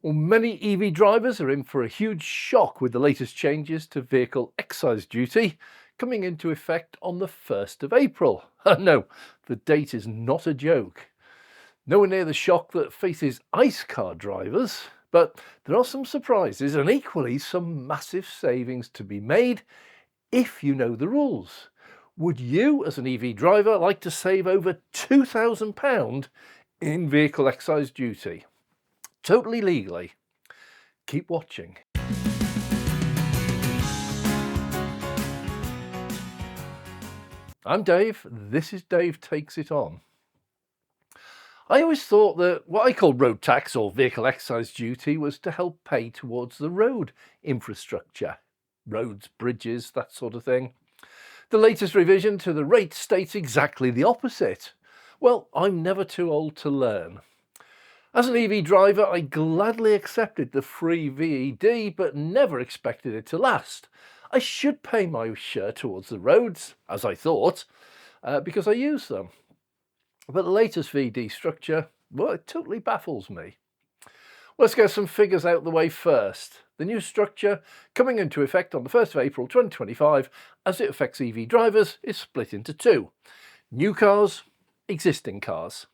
Well, many EV drivers are in for a huge shock with the latest changes to vehicle excise duty coming into effect on the 1st of April. No, the date is not a joke. Nowhere near the shock that faces ICE car drivers, but there are some surprises and equally some massive savings to be made if you know the rules. Would you, as an EV driver, like to save over £2,000 in vehicle excise duty? Totally legally. Keep watching. I'm Dave. This is Dave Takes It On. I always thought that what I called road tax or vehicle excise duty was to help pay towards the road infrastructure. Roads, bridges, that sort of thing. The latest revision to the rate states exactly the opposite. Well, I'm never too old to learn. As an EV driver, I gladly accepted the free VED, but never expected it to last. I should pay my share towards the roads, as I thought, because I use them. But the latest VED structure, well, it totally baffles me. Let's get some figures out the way first. The new structure, coming into effect on the 1st of April 2025, as it affects EV drivers, is split into two. New cars, existing cars.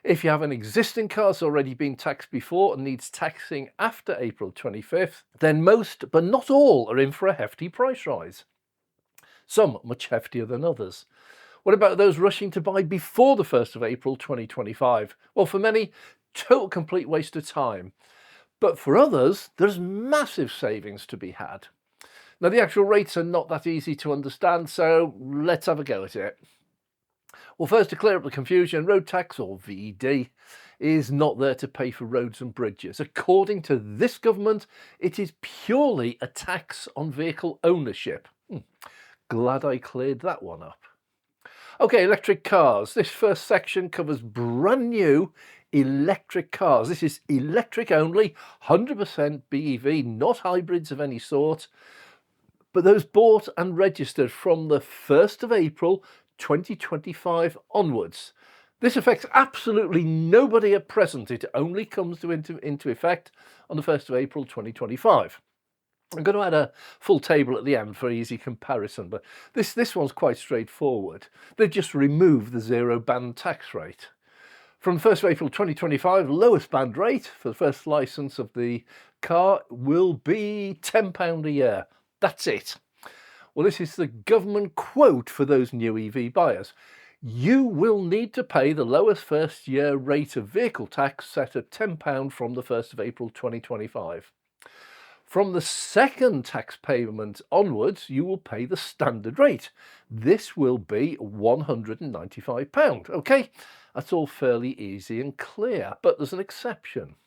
If you have an existing car that's already been taxed before and needs taxing after April 25th, then most, but not all, are in for a hefty price rise. Some much heftier than others. What about those rushing to buy before the 1st of April 2025? Well, for many, total complete waste of time. But for others, there's massive savings to be had. Now, the actual rates are not that easy to understand, so let's have a go at it. Well, first, to clear up the confusion, road tax, or VED, is not there to pay for roads and bridges. According to this government, it is purely a tax on vehicle ownership. Glad I cleared that one up. Okay, electric cars. This first section covers brand new electric cars. This is electric only, 100% BEV, not hybrids of any sort. But those bought and registered from the 1st of April 2025 onwards. This affects absolutely nobody at present. It only comes into effect on the 1st of April 2025. I'm going to add a full table at the end for easy comparison, but this one's quite straightforward. They've just removed the zero band tax rate. From 1st of April 2025, lowest band rate for the first licence of the car will be £10 a year. That's it. Well, this is the government quote for those new EV buyers. You will need to pay the lowest first year rate of vehicle tax set at £10 from the 1st of April 2025. From the second tax payment onwards, you will pay the standard rate. This will be £195. Okay, that's all fairly easy and clear, but there's an exception.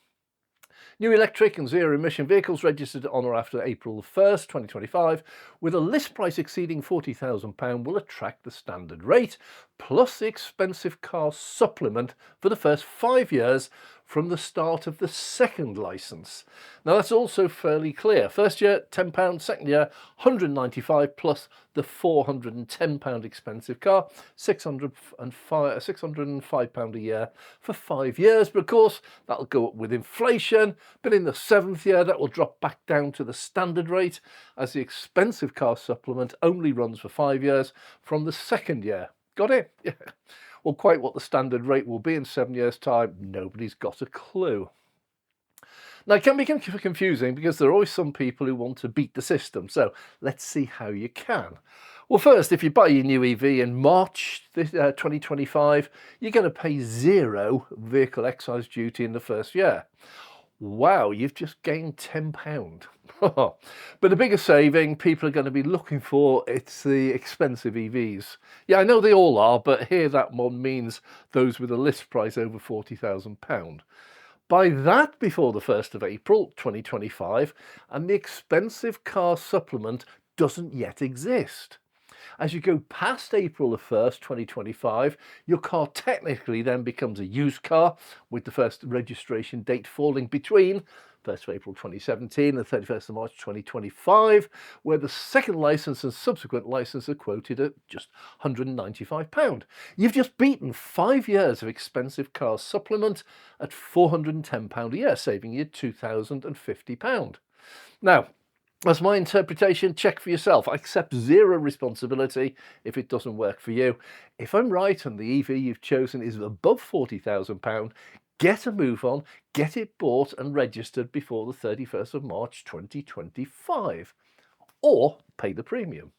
New electric and zero-emission vehicles registered on or after April 1st, 2025, with a list price exceeding £40,000 will attract the standard rate, plus the expensive car supplement for the first 5 years from the start of the second licence. Now that's also fairly clear. First year, £10, second year, £195 plus the £410 expensive car, £605 a year for 5 years. But of course, that'll go up with inflation. But in the 7th year, that will drop back down to the standard rate, as the expensive car supplement only runs for 5 years from the second year. Got it? Yeah. Well, quite what the standard rate will be in 7 years' time, nobody's got a clue. Now, it can be confusing because there are always some people who want to beat the system, so let's see how you can. Well, first, if you buy your new EV in March 2025, you're going to pay zero vehicle excise duty in the first year. Wow, you've just gained £10. But the bigger saving people are going to be looking for, it's the expensive EVs. Yeah, I know they all are, but here that one means those with a list price over £40,000. Buy that before the 1st of April 2025, and the expensive car supplement doesn't yet exist. As you go past April the 1st, 2025, your car technically then becomes a used car, with the first registration date falling between 1st of April 2017 and 31st of March 2025, where the second licence and subsequent licence are quoted at just £195. You've just beaten 5 years of expensive car supplement at £410 a year, saving you £2,050. Now, that's my interpretation. Check for yourself. I accept zero responsibility if it doesn't work for you. If I'm right and the EV you've chosen is above £40,000, get a move on, get it bought and registered before the 31st of March 2025, or pay the premium.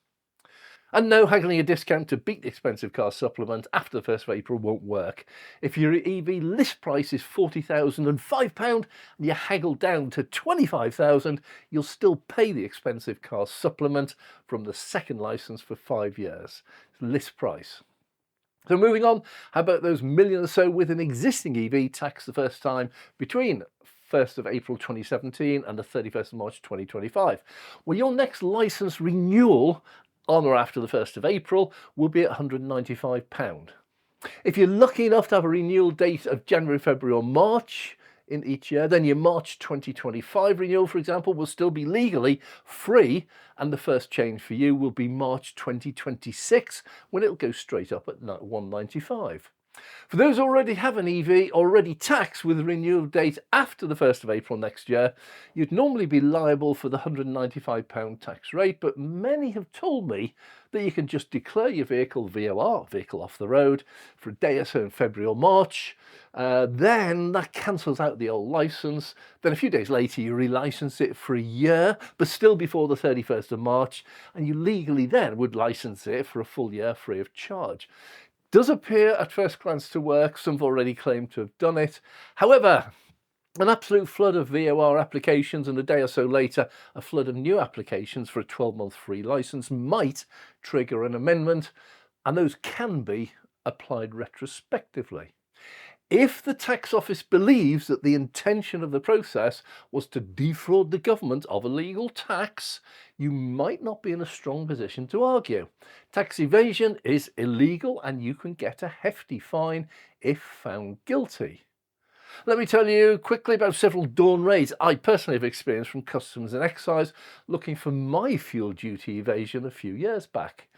And no, haggling a discount to beat the expensive car supplement after the 1st of April won't work. If your EV list price is £40,005 and you haggle down to £25,000, you'll still pay the expensive car supplement from the second licence for 5 years. List price. So moving on, how about those million or so with an existing EV taxed the first time between 1st of April 2017 and the 31st of March 2025? Well, your next licence renewal on or after the 1st of April will be at £195. If you're lucky enough to have a renewal date of January, February or March in each year, then your March 2025 renewal, for example, will still be legally free, and the first change for you will be March 2026, when it'll go straight up at £195. For those who already have an EV already taxed with a renewal date after the 1st of April next year, you'd normally be liable for the £195 tax rate, but many have told me that you can just declare your vehicle VOR, vehicle off the road, for a day or so in February or March. Then that cancels out the old licence. Then a few days later you relicense it for a year, but still before the 31st of March, and you legally then would license it for a full year free of charge. Does appear at first glance to work. Some have already claimed to have done it. However, an absolute flood of VOR applications and a day or so later a flood of new applications for a 12-month free licence might trigger an amendment, and those can be applied retrospectively. If the tax office believes that the intention of the process was to defraud the government of a legal tax, you might not be in a strong position to argue. Tax evasion is illegal and you can get a hefty fine if found guilty. Let me tell you quickly about several Dawn raids I personally have experienced from Customs and Excise looking for my fuel duty evasion a few years back.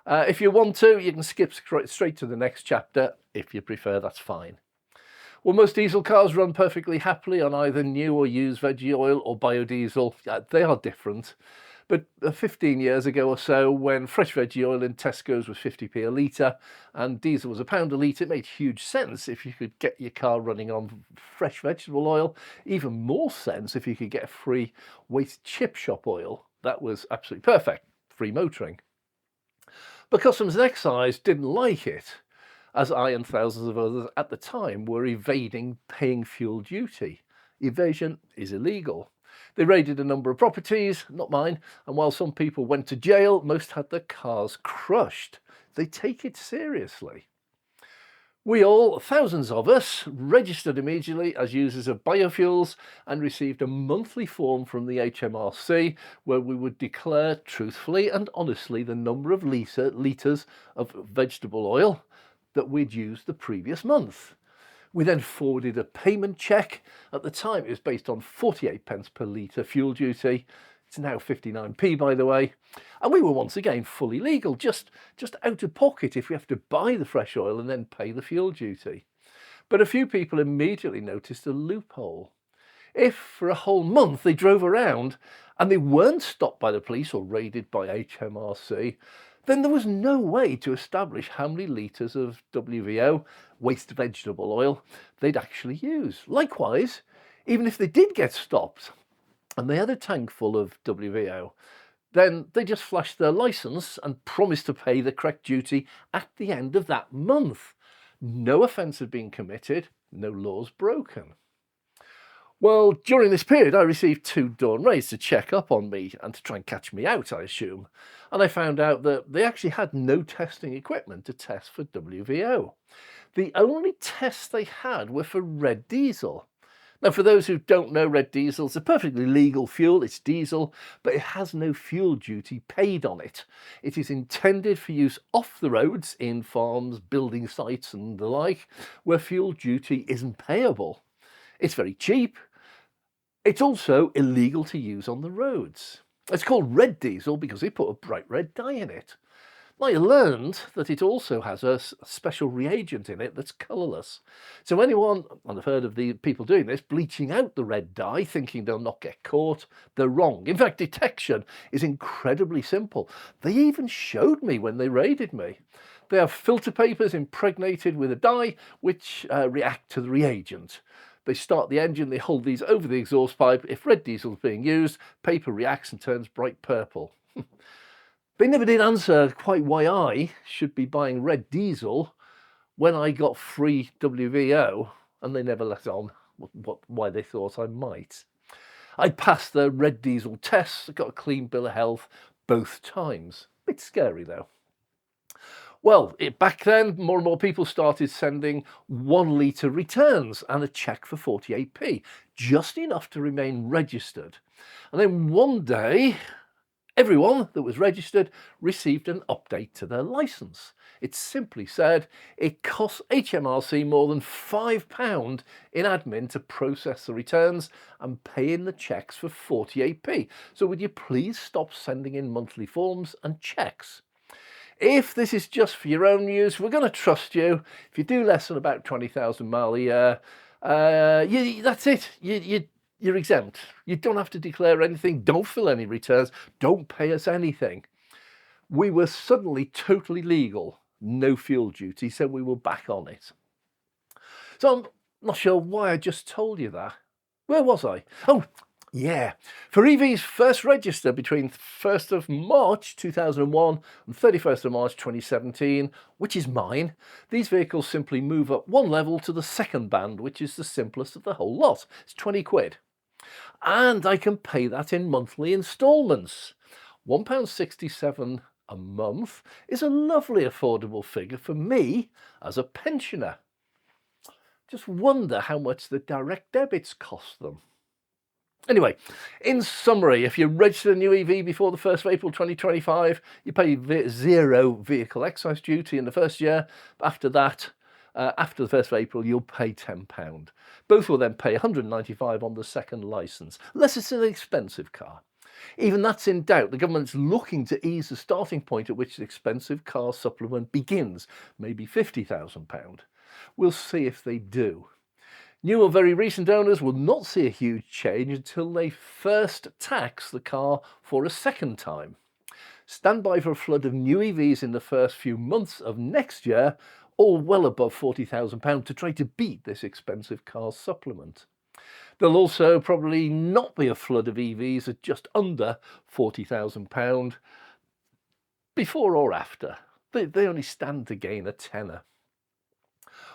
If you want to, you can skip straight to the next chapter. If you prefer, that's fine. Well, most diesel cars run perfectly happily on either new or used veggie oil or biodiesel. They are different. But 15 years ago or so, when fresh veggie oil in Tesco's was 50p a litre and diesel was £1 a litre, it made huge sense if you could get your car running on fresh vegetable oil. Even more sense if you could get a free waste chip shop oil. That was absolutely perfect. Free motoring. But Customs and Excise didn't like it, as I and thousands of others at the time were evading paying fuel duty. Evasion is illegal. They raided a number of properties, not mine, and while some people went to jail, most had their cars crushed. They take it seriously. We all, thousands of us, registered immediately as users of biofuels and received a monthly form from the HMRC where we would declare truthfully and honestly the number of litres of vegetable oil that we'd used the previous month. We then forwarded a payment check. At the time, it was based on 48 pence per litre fuel duty. It's now 59p, by the way. And we were once again fully legal, just out of pocket if we have to buy the fresh oil and then pay the fuel duty. But a few people immediately noticed a loophole. If for a whole month they drove around and they weren't stopped by the police or raided by HMRC, then there was no way to establish how many litres of WVO, waste vegetable oil, they'd actually use. Likewise, even if they did get stopped and they had a tank full of WVO, then they just flashed their licence and promised to pay the correct duty at the end of that month. No offence had been committed, no laws broken. Well, during this period, I received 2 Dawn raids to check up on me and to try and catch me out, I assume. And I found out that they actually had no testing equipment to test for WVO. The only tests they had were for red diesel. Now, for those who don't know, red diesel is a perfectly legal fuel. It's diesel, but it has no fuel duty paid on it. It is intended for use off the roads in farms, building sites and the like, where fuel duty isn't payable. It's very cheap. It's also illegal to use on the roads. It's called red diesel because they put a bright red dye in it. I learned that it also has a special reagent in it that's colourless. So anyone, and I've heard of the people doing this, bleaching out the red dye thinking they'll not get caught, they're wrong. In fact, detection is incredibly simple. They even showed me when they raided me. They have filter papers impregnated with a dye which react to the reagent. They start the engine, they hold these over the exhaust pipe. If red diesel is being used, paper reacts and turns bright purple. They never did answer quite why I should be buying red diesel when I got free WVO, and they never let on why they thought I might. I passed the red diesel tests, got a clean bill of health both times. Bit scary though. Well, back then, more and more people started sending 1 litre returns and a cheque for 48p, just enough to remain registered. And then one day, everyone that was registered received an update to their licence. It simply said it costs HMRC more than £5 in admin to process the returns and pay in the cheques for 48p. So would you please stop sending in monthly forms and cheques? If this is just for your own use, we're going to trust you. If you do less than about 20,000 miles a year, that's it. You're exempt. You don't have to declare anything. Don't fill any returns. Don't pay us anything. We were suddenly totally legal. No fuel duty, so we were back on it. So I'm not sure why I just told you that. Where was I? Oh, yeah. For EVs first register between 1st of March 2001 and 31st of March 2017, which is mine, these vehicles simply move up 1 level to the second band, which is the simplest of the whole lot. It's 20 quid. And I can pay that in monthly instalments. £1.67 a month is a lovely affordable figure for me as a pensioner. Just wonder how much the direct debits cost them. Anyway, in summary, if you register a new EV before the 1st of April 2025, you pay zero vehicle excise duty in the first year. After that, after the 1st of April, you'll pay £10. Both will then pay £195 on the second licence, unless it's an expensive car. Even that's in doubt. The government's looking to ease the starting point at which the expensive car supplement begins, maybe £50,000. We'll see if they do. New or very recent owners will not see a huge change until they first tax the car for a second time. Stand by for a flood of new EVs in the first few months of next year, all well above £40,000 to try to beat this expensive car supplement. There'll also probably not be a flood of EVs at just under £40,000 before or after. They only stand to gain a tenner.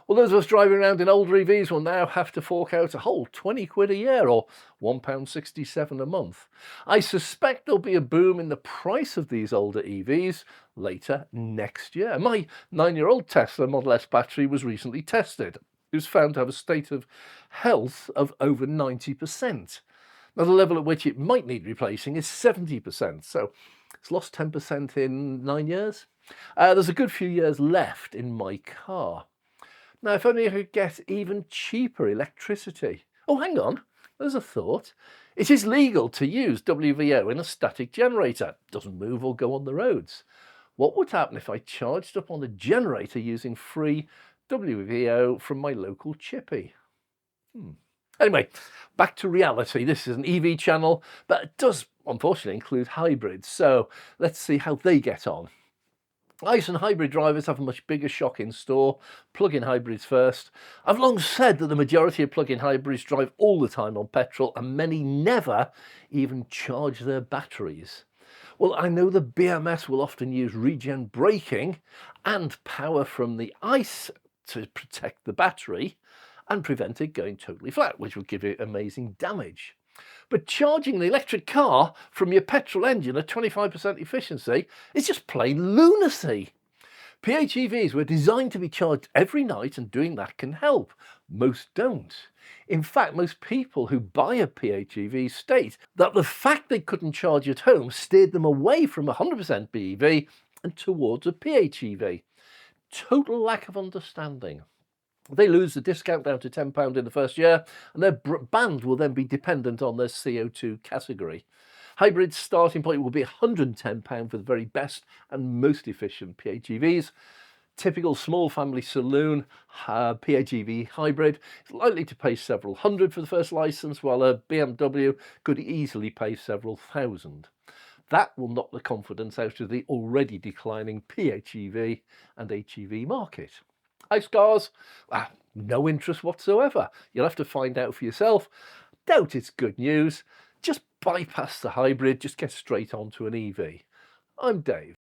Well, those of us driving around in older EVs will now have to fork out a whole 20 quid a year, or £1.67 a month. I suspect there'll be a boom in the price of these older EVs later next year. My 9-year-old Tesla Model S battery was recently tested. It was found to have a state of health of over 90%. Now, the level at which it might need replacing is 70%, so it's lost 10% in 9 years. There's a good few years left in my car. Now, if only I could get even cheaper electricity. Oh, hang on, there's a thought. It is legal to use WVO in a static generator. It doesn't move or go on the roads. What would happen if I charged up on a generator using free WVO from my local chippy? Anyway, back to reality. This is an EV channel, but it does unfortunately include hybrids. So let's see how they get on. ICE and hybrid drivers have a much bigger shock in store. Plug-in hybrids first. I've long said that the majority of plug-in hybrids drive all the time on petrol, and many never even charge their batteries. Well, I know the BMS will often use regen braking and power from the ICE to protect the battery and prevent it going totally flat, which would give it amazing damage. But charging the electric car from your petrol engine at 25% efficiency is just plain lunacy. PHEVs were designed to be charged every night, and doing that can help. Most don't. In fact, most people who buy a PHEV state that the fact they couldn't charge at home steered them away from 100% BEV and towards a PHEV. Total lack of understanding. They lose the discount down to £10 in the first year, and their band will then be dependent on their CO2 category. Hybrid's starting point will be £110 for the very best and most efficient PHEVs. Typical small family saloon PHEV hybrid is likely to pay several hundred for the first licence, while a BMW could easily pay several thousand. That will knock the confidence out of the already declining PHEV and HEV market. ICE cars, no interest whatsoever. You'll have to find out for yourself. Doubt it's good news. Just bypass the hybrid, just get straight onto an EV. I'm Dave.